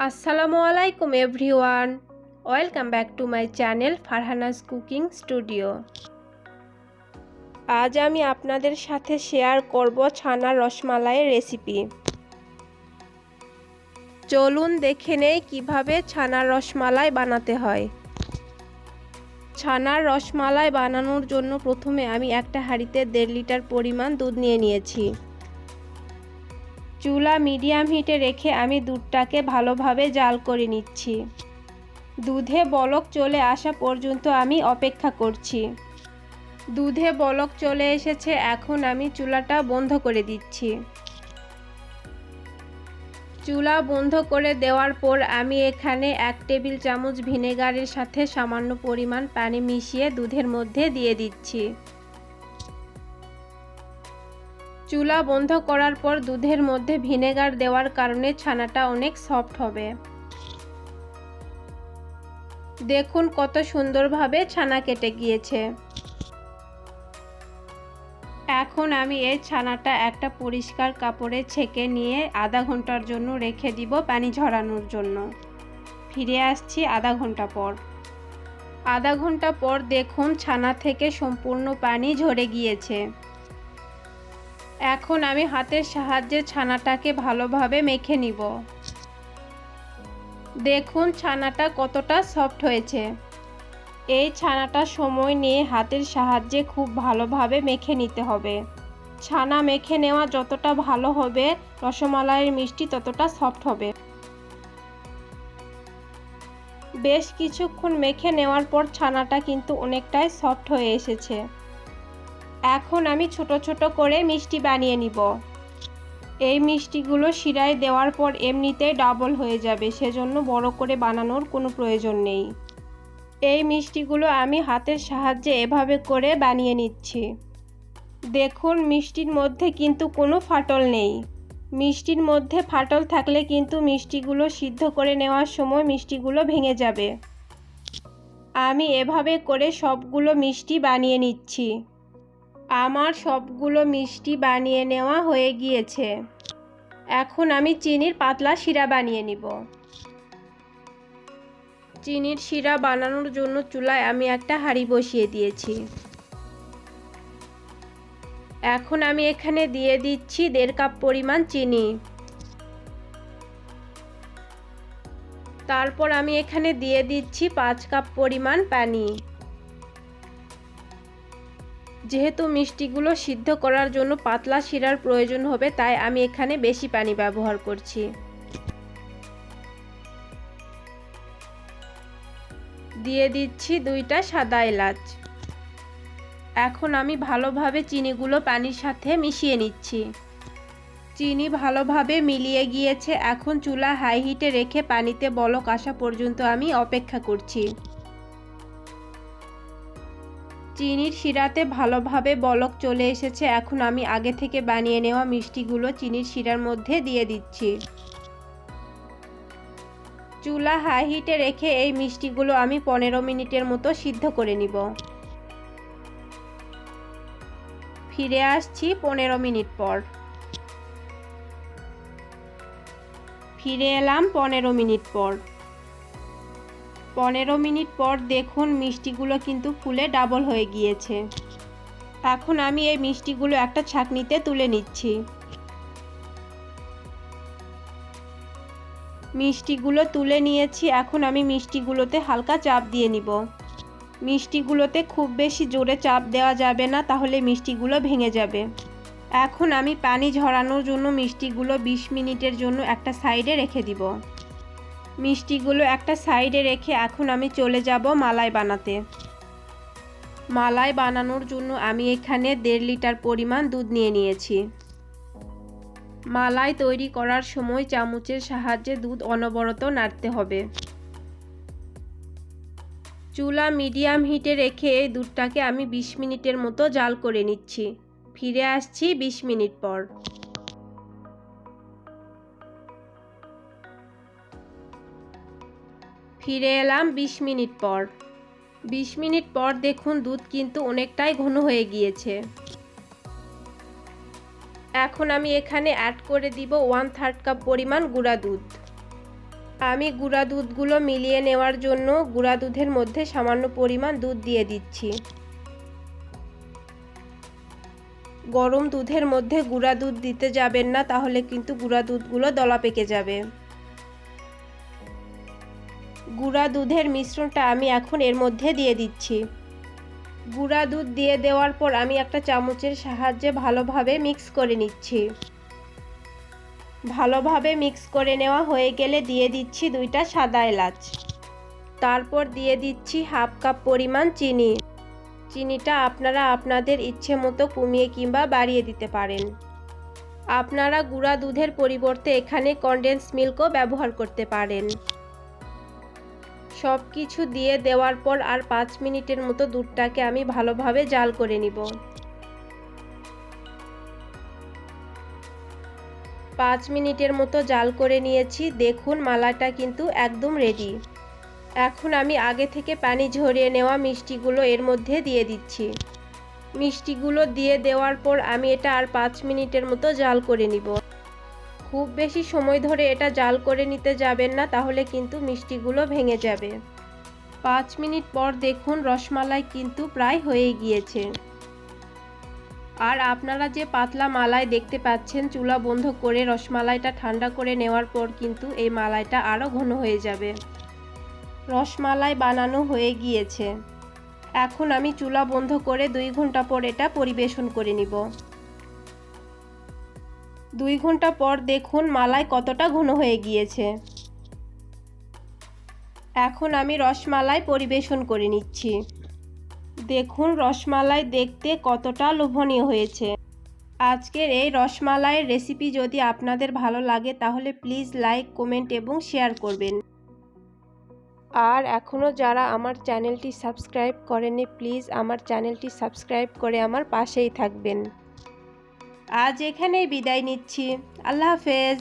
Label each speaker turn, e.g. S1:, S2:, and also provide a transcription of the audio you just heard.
S1: আসসালামু আলাইকুম everyone, welcome back to my channel Farhana's cooking studio. আজ আমি আপনাদের সাথে শেয়ার করব ছানার রসমালাইয়ের রেসিপি। চলুন দেখে নেই কিভাবে ছানার রসমালাই বানাতে হয়। ছানার রসমালাই বানানোর জন্য প্রথমে আমি একটা হাঁড়িতে 1.5 লিটার পরিমাণ দুধ নিয়ে নিয়েছি। চুলা মিডিয়াম হিটে রেখে আমি দুধটাকে ভালোভাবে জাল করে নিচ্ছি। দুধে বলক চলে আসা পর্যন্ত আমি অপেক্ষা করছি। দুধে বলক চলে এসেছে, এখন আমি চুলাটা বন্ধ করে দিচ্ছি। চুলা বন্ধ করে দেওয়ার পর আমি এখানে 1 টেবিল চামচ ভিনেগারের সাথে সামান্য পরিমাণ পানি মিশিয়ে দুধের মধ্যে দিয়ে দিচ্ছি। চুলা বন্ধ করার পর দুধের মধ্যে ভিনেগার দেওয়ার কারণে ছানাটা অনেক সফট হবে। দেখুন কত সুন্দরভাবে ছানা কেটে গিয়েছে। এখন আমি এই ছানাটা একটা পরিষ্কার কাপড়ে ছেঁকে নিয়ে আধা ঘন্টার জন্য রেখে দিব পানি ঝরানোর জন্য। ফিরে আসছি আধা ঘন্টা পর। আধা ঘন্টা পর দেখুন ছানা থেকে সম্পূর্ণ পানি ঝরে গিয়েছে। এখন আমি হাতের সাহায্যে ছানাটাকে ভালোভাবে মেখে নিব। দেখুন ছানাটা কতটা সফট হয়েছে। এই ছানাটা সময় নিয়ে হাতের সাহায্যে খুব ভালোভাবে মেখে নিতে হবে। ছানা মেখে নেওয়া যতটা ভালো হবে, রসমালাইয়ের মিষ্টি ততটা সফট হবে। বেশ কিছুক্ষণ মেখে নেওয়ার পর ছানাটা কিন্তু অনেকটাই সফট হয়ে এসেছে। এখন আমি ছোট ছোট করে মিষ্টি বানিয়ে নিব। এই মিষ্টিগুলো শিরায় দেওয়ার পর এমনিতেই ডাবল হয়ে যাবে, সেজন্য বড় করে বানানোর কোনো প্রয়োজন নেই। এই মিষ্টিগুলো আমি হাতের সাহায্যে এভাবে করে বানিয়ে নিচ্ছি। দেখুন মিষ্টির মধ্যে কিন্তু কোনো ফাটল নেই। মিষ্টির মধ্যে ফাটল থাকলে কিন্তু মিষ্টিগুলো সিদ্ধ করে নেওয়ার সময় মিষ্টিগুলো ভেঙে যাবে। আমি এভাবে করে সবগুলো মিষ্টি বানিয়ে নিচ্ছি। আমার সবগুলো মিষ্টি বানিয়ে নেওয়া হয়ে গিয়েছে। এখন আমি চিনির পাতলা শিরা বানিয়ে নিব। চিনির শিরা বানানোর জন্য চুলায় আমি একটা হাঁড়ি বসিয়ে দিয়েছি। এখন আমি এখানে দিয়ে দিচ্ছি 1.5 কাপ পরিমাণ চিনি। তারপর আমি এখানে দিয়ে দিচ্ছি 5 কাপ পরিমাণ পানি। যেহেতু মিষ্টিগুলো সিদ্ধ করার জন্য পাতলা শিরার প্রয়োজন হবে, তাই আমি এখানে বেশি পানি ব্যবহার করছি। দিয়ে দিচ্ছি 2টা সাদা এলাচ। এখন আমি ভালোভাবে চিনিগুলো পানির সাথে মিশিয়ে নিচ্ছি। চিনি ভালোভাবে মিলিয়ে গিয়েছে। এখন চুলা হাই হিটে রেখে পানিতে বলক আসা পর্যন্ত আমি অপেক্ষা করছি। চিনির শিরাতে ভালোভাবে বলক চলে এসেছে। এখন আমি আগে থেকে বানিয়ে নেওয়া মিষ্টিগুলো চিনির শিরার মধ্যে দিয়ে দিচ্ছি। চুলা হাই হিটে রেখে এই মিষ্টিগুলো আমি 15 মিনিটের মতো সিদ্ধ করে নিব। ফিরে আসছি 15 মিনিট পর। ফিরে এলাম 15 মিনিট পর। 15 মিনিট পর দেখুন মিষ্টিগুলো কিন্তু ফুলে ডাবল হয়ে গিয়েছে। এখন আমি এই মিষ্টিগুলো একটা ছাঁকনিতে তুলে নিচ্ছি। মিষ্টিগুলো তুলে নিয়েছি। এখন আমি মিষ্টিগুলোতে হালকা চাপ দিয়ে নিব। মিষ্টিগুলোতে খুব বেশি জোরে চাপ দেওয়া যাবে না, তাহলে মিষ্টিগুলো ভেঙে যাবে। এখন আমি পানি ঝরানোর জন্য মিষ্টিগুলো 20 মিনিটের জন্য একটা সাইডে রেখে দিব। মিষ্টিগুলো একটা সাইডে রেখে এখন আমি চলে যাব মালাই বানাতে। মালাই বানানোর জন্য আমি এখানে 1.5 লিটার পরিমাণ দুধ নিয়ে নিয়েছি। মালাই তৈরি করার সময় চামচের সাহায্যে দুধ অনবরত নাড়তে হবে। চুলা মিডিয়াম হিটে রেখে এই দুধটাকে আমি 20 মিনিটের মতো জাল করে নিচ্ছি। ফিরে আসছি 20 মিনিট পর। ফিরে এলাম 20 মিনিট পর। 20 মিনিট পর দেখুন দুধ কিন্তু অনেকটাই ঘন হয়ে গিয়েছে। এখন আমি এখানে অ্যাড করে দিব 1/3 কাপ পরিমাণ গুঁড়া দুধ। আমি গুঁড়া দুধগুলো মিলিয়ে নেওয়ার জন্য গুঁড়া দুধের মধ্যে সামান্য পরিমাণ দুধ দিয়ে দিচ্ছি। গরম দুধের মধ্যে গুঁড়া দুধ দিতে যাবেন না, তাহলে কিন্তু গুঁড়া দুধগুলো দলা পেকে যাবে। গুঁড়া দুধের মিশ্রণটা আমি এখন এর মধ্যে দিয়ে দিচ্ছি। গুঁড়া দুধ দিয়ে দেওয়ার পর আমি একটা চামচের সাহায্যে ভালোভাবে মিক্স করে নিচ্ছি। ভালোভাবে মিক্স করে নেওয়া হয়ে গেলে দিয়ে দিচ্ছি 2টা সাদা এলাচ। তারপর দিয়ে দিচ্ছি হাফ কাপ পরিমাণ চিনি। চিনিটা আপনারা আপনাদের ইচ্ছে মতো কমিয়ে কিংবা বাড়িয়ে দিতে পারেন। আপনারা গুঁড়া দুধের পরিবর্তে এখানে কনডেন্স মিল্কও ব্যবহার করতে পারেন। সব কিছু দিয়ে দেওয়ার পর আর 5 মিনিটের মতো দুধটাকে আমি ভালোভাবে জাল করে নিব। 5 মিনিটের মতো জাল করে নিয়েছি। দেখুন মালাইটা কিন্তু একদম রেডি। এখন আমি আগে থেকে পানি ঝরিয়ে নেওয়া মিষ্টিগুলো এর মধ্যে দিয়ে দিচ্ছি। মিষ্টিগুলো দিয়ে দেওয়ার পর আমি এটা আর 5 মিনিটের মতো জাল করে নিব। খুব বেশি সময় ধরে এটা জাল করে নিতে যাবেন না, তাহলে কিন্তু মিষ্টিগুলো ভেঙে যাবে। 5 মিনিট পর দেখুন রসমালাই কিন্তু প্রায় হয়ে গিয়েছে। আর আপনারা যে পাতলা মালাই দেখতে পাচ্ছেন, চুলা বন্ধ করে রসমালাইটা ঠান্ডা করে নেওয়ার পর কিন্তু এই মালাইটা আরও ঘন হয়ে যাবে। রসমালাই বানানো হয়ে গিয়েছে। এখন আমি চুলা বন্ধ করে 2 ঘন্টা পর এটা পরিবেশন করে নিব। 2 ঘন্টা পর দেখুন মালাই কতটা ঘন হয়ে গিয়েছে। এখন আমি রসমালাই পরিবেশন করে নিচ্ছি। দেখুন রসমালাই দেখতে কতটা লোভনীয় হয়েছে। আজকের এই রসমালাইয়ের রেসিপি যদি আপনাদের ভালো লাগে তাহলে প্লিজ লাইক, কমেন্ট এবং শেয়ার করবেন। আর এখনও যারা আমার চ্যানেলটি সাবস্ক্রাইব করেনি, প্লিজ আমার চ্যানেলটি সাবস্ক্রাইব করে আমার পাশেই থাকবেন। আজ এখানেই বিদায় নিচ্ছি। আল্লাহ হাফেজ।